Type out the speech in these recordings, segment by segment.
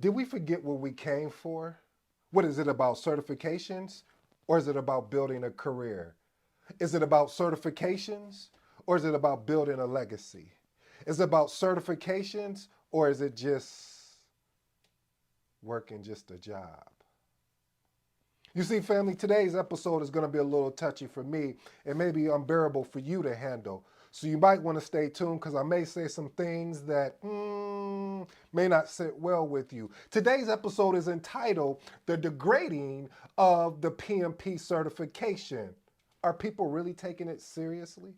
Did we forget what we came for? What is it about certifications or is it about building a career? Is it about certifications or is it about building a legacy? Is it about certifications or is it just working just a job? You see, family, today's episode is going to be a little touchy for me and maybe unbearable for you to handle. So you might want to stay tuned because I may say some things that may not sit well with you. Today's episode is entitled The Degrading of the PMP Certification. Are people really taking it seriously?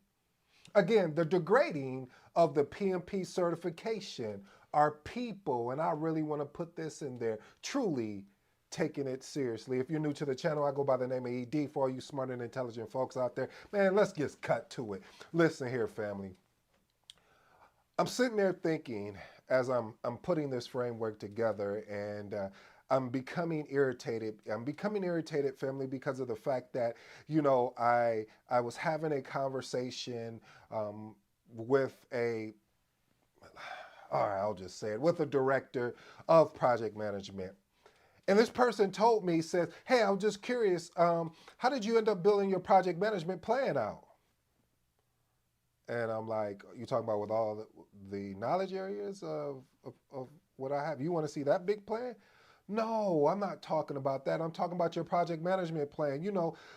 Again, the degrading of the PMP certification. Are people, and I really want to put this in there, truly taking it seriously? If you're new to the channel, I go by the name of ED. For all you smart and intelligent folks out there, man, let's just cut to it. Listen here, family. I'm sitting there thinking as I'm putting this framework together, and I'm becoming irritated. I'm becoming irritated, family, because of the fact that I was having a conversation with a, all right, I'll just say it, with a director of project management. And this person told me, says, "Hey, I'm just curious, how did you end up building your project management plan out?" And I'm like, "You talking about with all the knowledge areas of what I have? You want to see that big plan?" No, I'm not talking about that. I'm talking about your project management plan.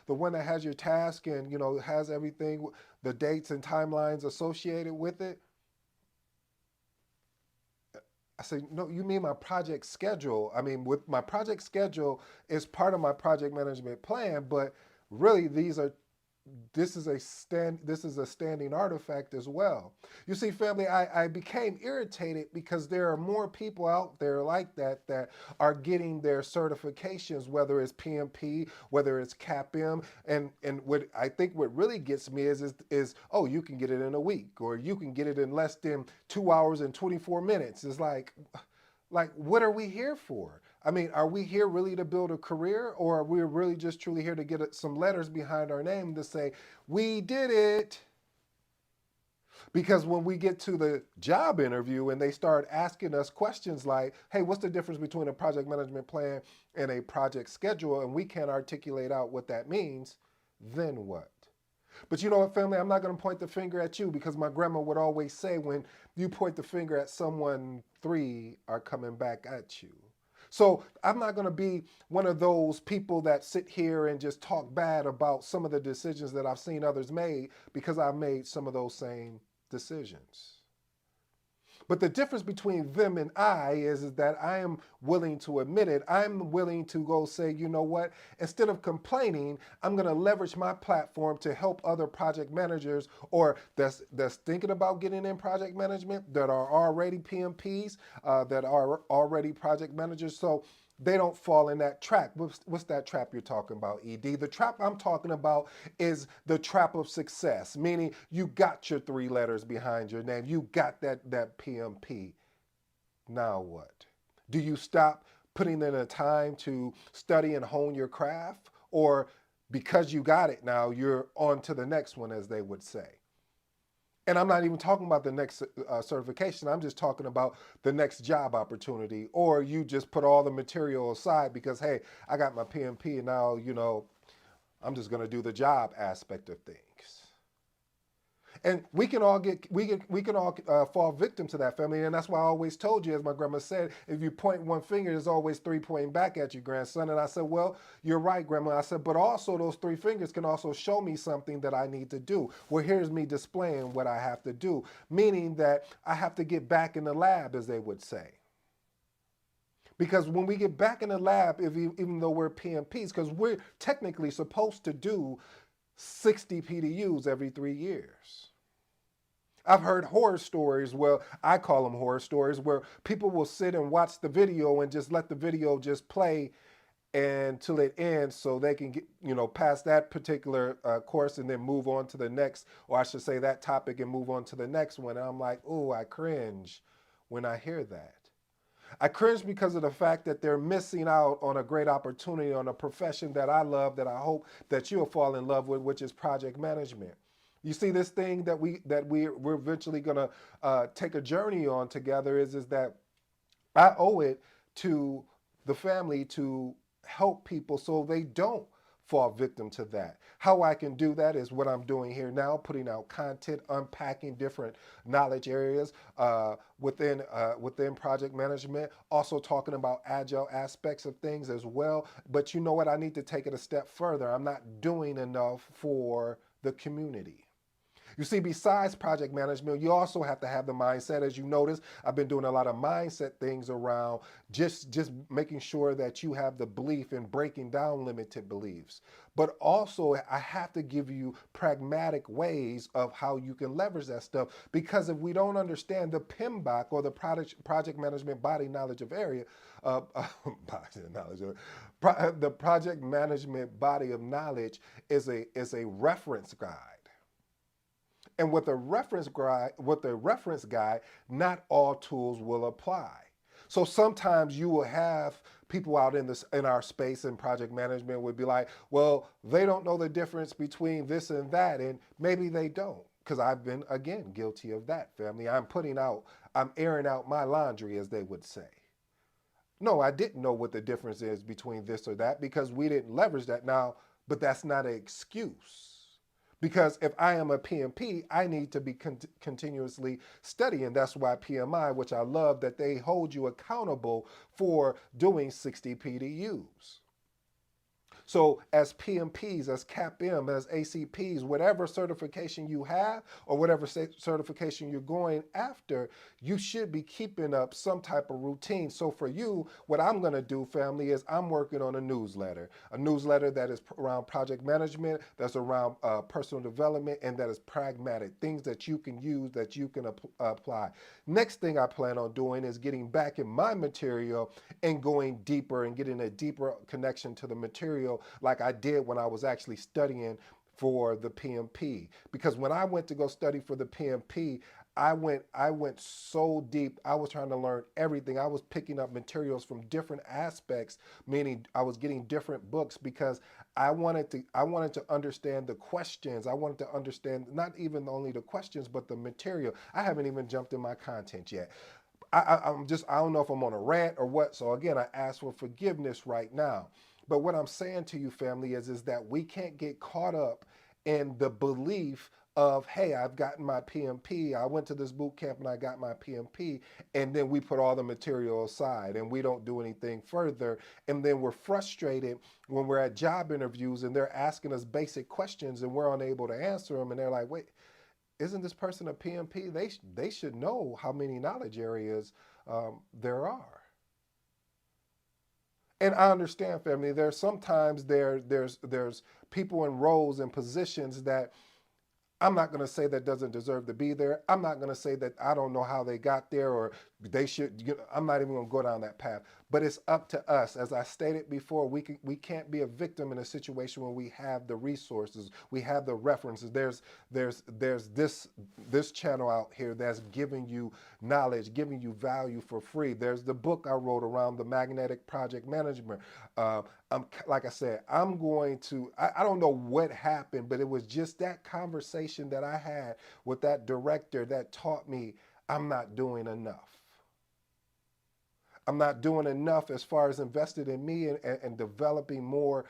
The one that has your task and, has everything, the dates and timelines associated with it. I say, "No, you mean my project schedule. I mean, with my project schedule is part of my project management plan, but really this is a standing artifact as well." You see, family, I became irritated because there are more people out there like that are getting their certifications, whether it's PMP, whether it's CAPM, and what I think what really gets me is oh, you can get it in a week, or you can get it in less than 2 hours and 24 minutes. It's like, what are we here for? I mean, are we here really to build a career, or are we really just truly here to get some letters behind our name to say, we did it? Because when we get to the job interview and they start asking us questions like, hey, what's the difference between a project management plan and a project schedule, and we can't articulate out what that means, then what? But you know what, family? I'm not going to point the finger at you, because my grandma would always say, when you point the finger at someone, three are coming back at you. So I'm not going to be one of those people that sit here and just talk bad about some of the decisions that I've seen others made, because I've made some of those same decisions. But the difference between them and I is that I am willing to admit it. I'm willing to go say, you know what? Instead of complaining, I'm going to leverage my platform to help other project managers, or that's thinking about getting in project management, that are already PMPs, that are already project managers. So they don't fall in that trap. What's that trap you're talking about, ED? The trap I'm talking about is the trap of success, meaning you got your three letters behind your name. You got that PMP. Now what? Do you stop putting in the time to study and hone your craft? Or because you got it now, you're on to the next one, as they would say? And I'm not even talking about the next certification. I'm just talking about the next job opportunity. Or you just put all the material aside because, hey, I got my PMP and now, I'm just going to do the job aspect of things. And we can all fall victim to that, family. And that's why I always told you, as my grandma said, if you point one finger, there's always three pointing back at you, grandson. And I said, well, you're right, grandma. I said, but also those three fingers can also show me something that I need to do. Well, here's me displaying what I have to do, meaning that I have to get back in the lab, as they would say. Because when we get back in the lab, even though we're PMPs, because we're technically supposed to do 60 PDUs every 3 years. I've heard horror stories, well, I call them horror stories, where people will sit and watch the video and just let the video just play until it ends, so they can get, past that particular course and then move on to the next, or I should say that topic, and move on to the next one. And I'm like, oh, I cringe when I hear that. I cringe because of the fact that they're missing out on a great opportunity, on a profession that I love, that I hope that you'll fall in love with, which is project management. You see, this thing that we're eventually gonna take a journey on together is that I owe it to the family to help people so they don't fall victim to that. How I can do that is what I'm doing here now, putting out content, unpacking different knowledge areas within project management, also talking about agile aspects of things as well. But you know what? I need to take it a step further. I'm not doing enough for the community. You see, besides project management, you also have to have the mindset. As you notice, I've been doing a lot of mindset things around just making sure that you have the belief in breaking down limited beliefs. But also, I have to give you pragmatic ways of how you can leverage that stuff. Because if we don't understand the PMBOK, or the project management body knowledge of area, the project management body of knowledge is a reference guide. And with the reference guide, not all tools will apply. So sometimes you will have people out in our space in project management would be like, well, they don't know the difference between this and that, and maybe they don't. Because I've been, again, guilty of that, family. I'm airing out my laundry, as they would say. No, I didn't know what the difference is between this or that because we didn't leverage that now, but that's not an excuse. Because if I am a PMP, I need to be continuously studying. That's why PMI, which I love, that they hold you accountable for doing 60 PDUs. So as PMPs, as CAPM, as ACPs, whatever certification you have or whatever certification you're going after, you should be keeping up some type of routine. So for you, what I'm going to do, family, is I'm working on a newsletter that is around project management, that's around personal development, and that is pragmatic, things that you can use, that you can apply. Next thing I plan on doing is getting back in my material and going deeper and getting a deeper connection to the material like I did when I was actually studying for the PMP. Because when I went to go study for the PMP, I went so deep. I was trying to learn everything. I was picking up materials from different aspects, meaning I was getting different books because I wanted to understand the questions. I wanted to understand not even only the questions, but the material. I haven't even jumped in my content yet. I don't know if I'm on a rant or what. So again, I ask for forgiveness right now. But what I'm saying to you, family, is that we can't get caught up in the belief of, hey, I've gotten my PMP. I went to this boot camp and I got my PMP. And then we put all the material aside and we don't do anything further. And then we're frustrated when we're at job interviews and they're asking us basic questions and we're unable to answer them. And they're like, wait, isn't this person a PMP? They should know how many knowledge areas there are. And I understand, family. There's sometimes there's people in roles and positions that I'm not going to say that doesn't deserve to be there. I'm not going to say that I don't know how they got there or they should. I'm not even going to go down that path. But it's up to us. As I stated before, we can't be a victim in a situation when we have the resources, we have the references. There's this channel out here that's giving you knowledge, giving you value for free. There's the book I wrote around the magnetic project management. Like I said, I'm going to. I don't know what happened, but it was just that conversation that I had with that director that taught me I'm not doing enough. I'm not doing enough as far as invested in me and developing more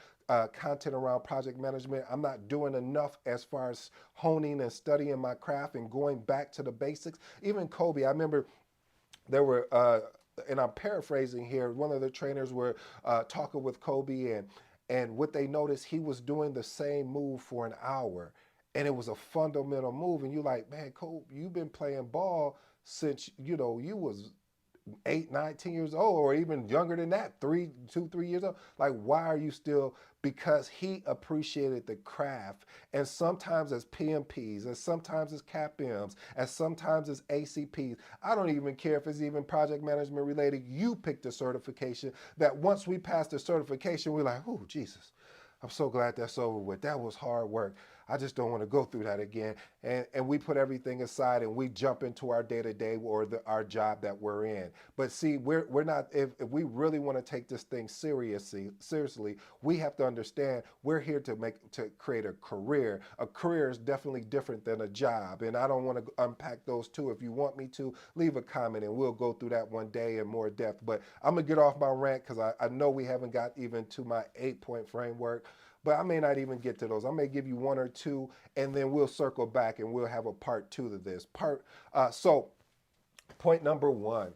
content around project management. I'm not doing enough as far as honing and studying my craft and going back to the basics. Even Kobe, I remember there were, and I'm paraphrasing here, one of the trainers were talking with Kobe and what they noticed, he was doing the same move for an hour. And it was a fundamental move. And you're like, man, Kobe, you've been playing ball since, you was 8, 9, 10 years old, or even younger than that, 3 years old. Like, why are you still? Because he appreciated the craft. And sometimes as PMPs, and sometimes as CAPMs, and sometimes as ACPs, I don't even care if it's even project management related. You picked a certification that once we passed the certification, we're like, oh, Jesus, I'm so glad that's over with. That was hard work. I just don't want to go through that again. And we put everything aside and we jump into our day-to-day or our job that we're in. But see, we're not, if we really want to take this thing seriously, we have to understand we're here to create a career. A career is definitely different than a job. And I don't want to unpack those two. If you want me to, leave a comment and we'll go through that one day in more depth. But I'm gonna get off my rant because I know we haven't got even to my 8-point framework, but I may not even get to those. I may give you one or two, and then we'll circle back and we'll have a part two to this. So point number one,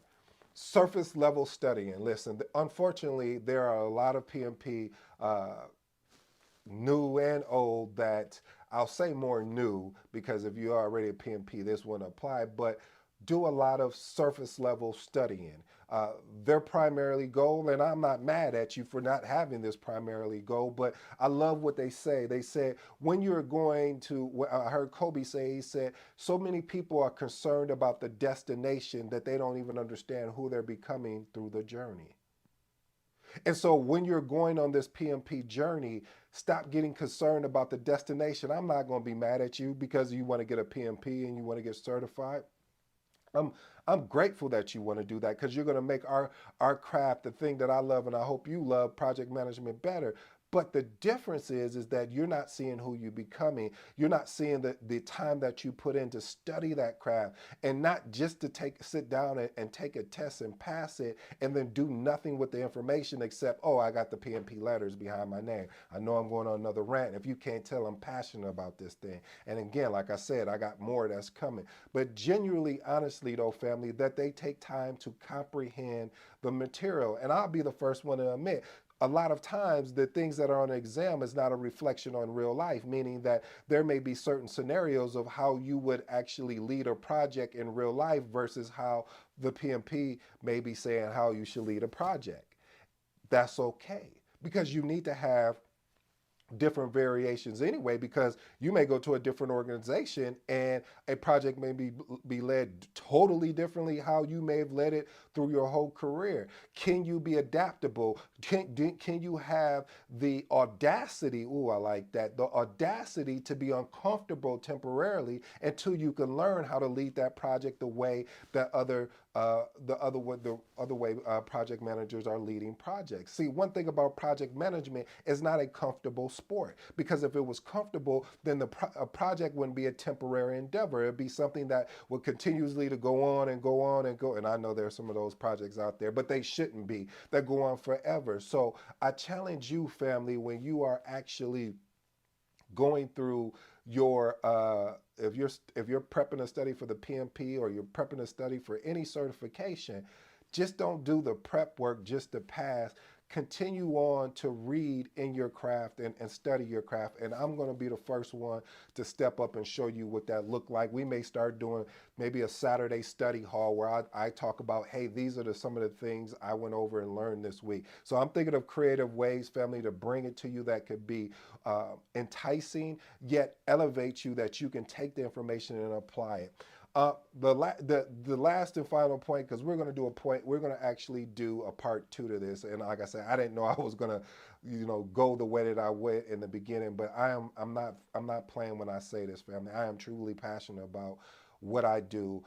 surface level studying. Listen, unfortunately, there are a lot of PMP, new and old, that I'll say more new because if you're already a PMP, this wouldn't apply, but do a lot of surface level studying. Their primarily goal, and I'm not mad at you for not having this primarily goal, but I love what they say. They said, when you're going to, I heard Kobe say, he said, so many people are concerned about the destination that they don't even understand who they're becoming through the journey. And so when you're going on this PMP journey, stop getting concerned about the destination. I'm not going to be mad at you because you want to get a PMP and you want to get certified. I'm I'm grateful that you want to do that because you're going to make our craft, the thing that I love and I hope you love, project management, better. But the difference is that you're not seeing who you're becoming. You're not seeing the time that you put in to study that craft, and not just to sit down and take a test and pass it and then do nothing with the information except, oh, I got the PMP letters behind my name. I know I'm going on another rant. If you can't tell, I'm passionate about this thing. And again, like I said, I got more that's coming. But genuinely, honestly though, family, that they take time to comprehend the material. And I'll be the first one to admit, a lot of times the things that are on the exam is not a reflection on real life, meaning that there may be certain scenarios of how you would actually lead a project in real life versus how the PMP may be saying how you should lead a project. That's okay, because you need to have different variations anyway, because you may go to a different organization and a project may be led totally differently how you may have led it through your whole career. Can you be adaptable? Can you have the audacity, ooh, I like that, the audacity to be uncomfortable temporarily until you can learn how to lead that project the way that the other way project managers are leading projects. See, one thing about project management is not a comfortable sport, because if it was comfortable, then a project wouldn't be a temporary endeavor. It'd be something that would continuously to go on and go on and go. And I know there are some of those projects out there, but they shouldn't be. They go on forever. So I challenge you, family, when you are actually going through your if you're prepping a study for the PMP or you're prepping a study for any certification, just don't do the prep work just to pass. Continue on to read in your craft and study your craft. And I'm going to be the first one to step up and show you what that looked like. We may start doing maybe a Saturday study hall where I talk about, hey, these are some of the things I went over and learned this week. So I'm thinking of creative ways, family, to bring it to you that could be enticing, yet elevate you, that you can take the information and apply it. The last and final point, because we're going to do we're going to actually do a part 2 to this. And like I said, I didn't know I was going to, go the way that I went in the beginning, but I'm not playing when I say this, family. I am truly passionate about what I do,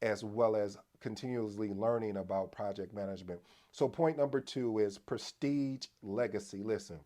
as well as continuously learning about project management. So point number 2 is prestige legacy. Listen,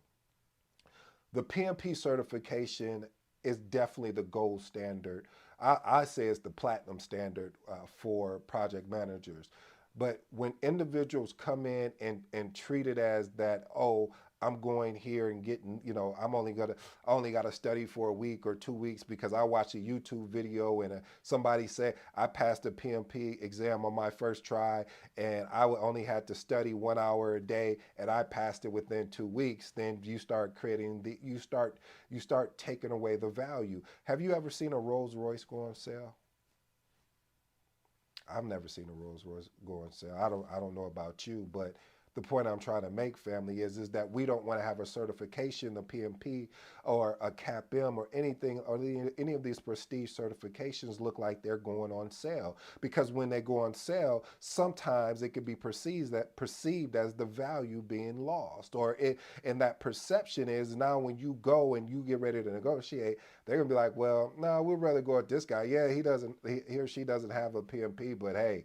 the PMP certification is definitely the gold standard. I say it's the platinum standard for project managers. But when individuals come in and treat it as that, oh, I'm going here and getting, I only got to study for a week or 2 weeks because I watched a YouTube video and somebody said I passed the PMP exam on my first try and I only had to study 1 hour a day and I passed it within 2 weeks. Then you start you start taking away the value. Have you ever seen a Rolls Royce go on sale? I've never seen a Rolls Royce go on sale. I don't know about you, but the point I'm trying to make, family, is that we don't want to have a certification, a PMP or a CAPM or anything, or any of these prestige certifications look like they're going on sale. Because when they go on sale, sometimes it can be perceived as the value being lost, and that perception is now when you go and you get ready to negotiate, they're gonna be like, well, no, we'd rather go with this guy. Yeah, he or she doesn't have a PMP, but hey,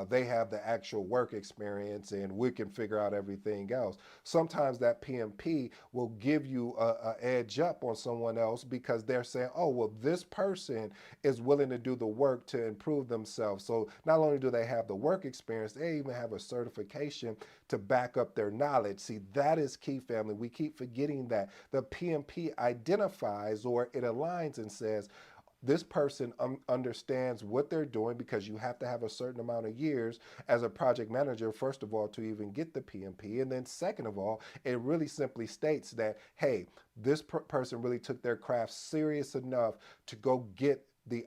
they have the actual work experience and we can figure out everything else. Sometimes that PMP will give you a edge up on someone else because they're saying, oh, well, this person is willing to do the work to improve themselves. So not only do they have the work experience, they even have a certification to back up their knowledge. See, that is key, family. We keep forgetting that the PMP identifies, or it aligns and says, this person understands what they're doing, because you have to have a certain amount of years as a project manager, first of all, to even get the PMP. And then second of all, it really simply states that, hey, this person really took their craft serious enough to go get the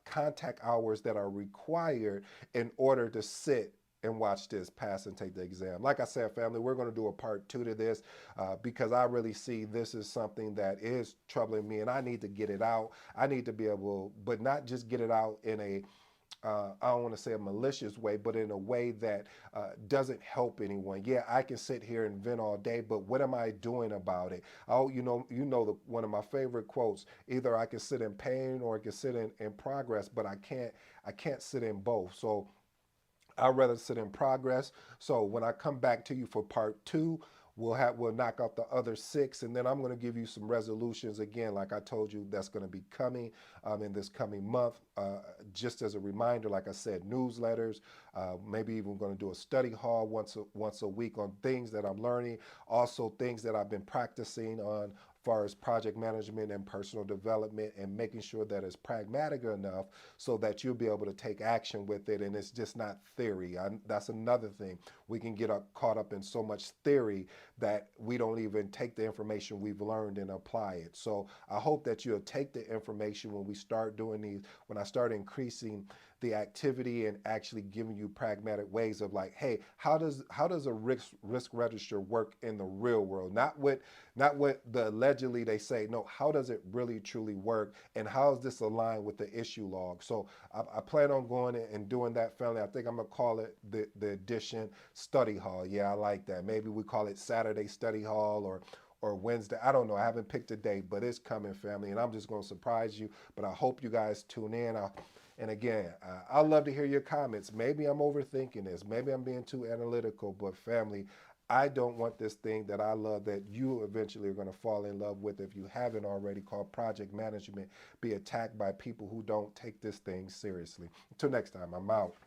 contact hours that are required in order to sit and watch this, pass and take the exam. Like I said, family, we're going to do a part 2 to this because I really see this is something that is troubling me and I need to get it out. I need to be able, but not just get it out in a I don't want to say a malicious way, but in a way that doesn't help anyone. Yeah, I can sit here and vent all day, but what am I doing about it? Oh, one of my favorite quotes: either I can sit in pain or I can sit in progress, but I can't sit in both. So I'd rather sit in progress. So when I come back to you for part 2, we'll knock out the other 6, and then I'm going to give you some resolutions again, like I told you, that's going to be coming in this coming month. Just as a reminder, like I said, newsletters, maybe even going to do a study hall once a week on things that I'm learning, also things that I've been practicing on far as project management and personal development, and making sure that it's pragmatic enough so that you'll be able to take action with it and it's just not theory. That's another thing. We can get caught up in so much theory that we don't even take the information we've learned and apply it. So I hope that you'll take the information when we start doing these, when I start increasing the activity and actually giving you pragmatic ways of like, hey, how does a risk register work in the real world? Not what the allegedly they say. No, how does it really truly work, and how is this aligned with the issue log? So I plan on going and doing that, family. I think I'm gonna call it the edition study hall. Yeah, I like that. Maybe we call it Saturday study hall or Wednesday. I don't know. I haven't picked a date, but it's coming, family, and I'm just going to surprise you. But I hope you guys tune in. And again, I'd love to hear your comments. Maybe I'm overthinking this. Maybe I'm being too analytical, but family, I don't want this thing that I love that you eventually are going to fall in love with, if you haven't already, called project management, be attacked by people who don't take this thing seriously. Until next time, I'm out.